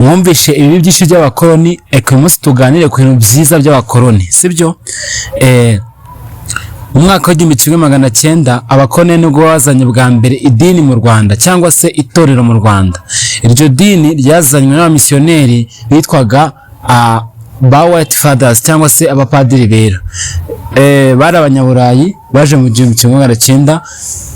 mwumvishe ibi byinshi by'abakoloni, eka uyu munsi tuganire ku bintu byiza by'abakoloni, sibyo? Mu mwaka w'1900 abakoloni nibwo bazanye bwa mbere idini mu Rwanda cyangwa se itorero mu Rwanda. Iryo dini ryazanywe n'abamisiyoneri bitwaga ba White Fathers cyangwa se abapadiri bera. Bari abanyaburayi baje mu 1900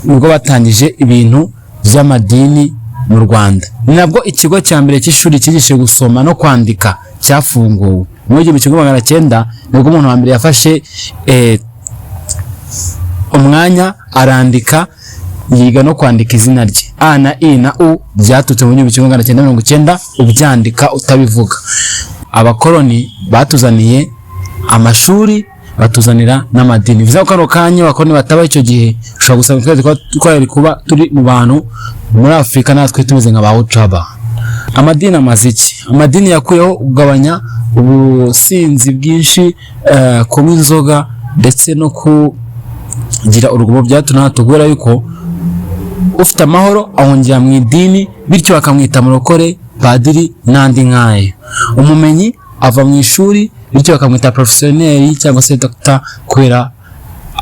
nibwo batangije ibintu by'amadini mu Rwanda. Ni nabwo ikigo cya mbere cy'ishuri cyigisha gusoma no kwandika cyafunguwe. Mu 1900 nibwo umuntu wa mbere yafashe umwanya arandika, yiga no kwandika izina rye. A na I na U byatutse mu 1990 ubyandika utabivuga. Abakoloni batuzaniye amashuri, batuzanira n'amadini. Bivuze ko kano kanya abakoloni bataba icyo gihe ushobora gusanga twari kuba turi mu bantu muri Afurika natwe tumeze nka ba Uchaba. Amadini amaziki, amadini yakuyeho ugabanya ubusinzi bwinshi, kunywa inzoga ndetse no kugira urugomo byatuna tugura yuko ufite amahoro ahongera mu idini, bityo bakamwita murokore, padiri n'andi nkayo. Umumenyi ava mu ishuri, bityo bakamwita professionnel cyangwa se doctor kubera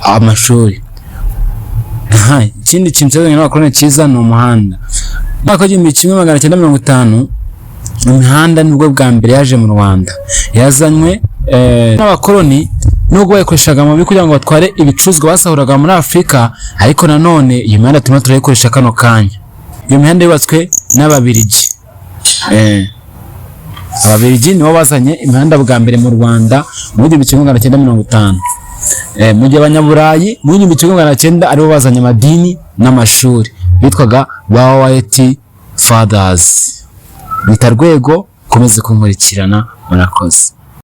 amashuri. Ikindi kintu cyazanye n'abakoloni cyiza ni umuhanda. Mwaka w'1950 imihanda nibwo bwa mbere yaje mu Rwanda. Yazanywe n'abakoloni nubwo bakoreshaga amabi kugira ngo batware ibicuruzwa basahuraga muri Afurika, ariko nanone iyo mihanda turimo turayikoresha kano kanya. Iyo mihanda yubatswe n'Ababiligi. Ababiligi nibo bazanye imihanda bwa mbere mu Rwanda mu 1950. Mu gihe abanyaburayi mu 1900 aribo bazanye amadini n'amashuri bitwaga ba White Fathers. Bita Rwego, komeze kunkurikirana, murakoze.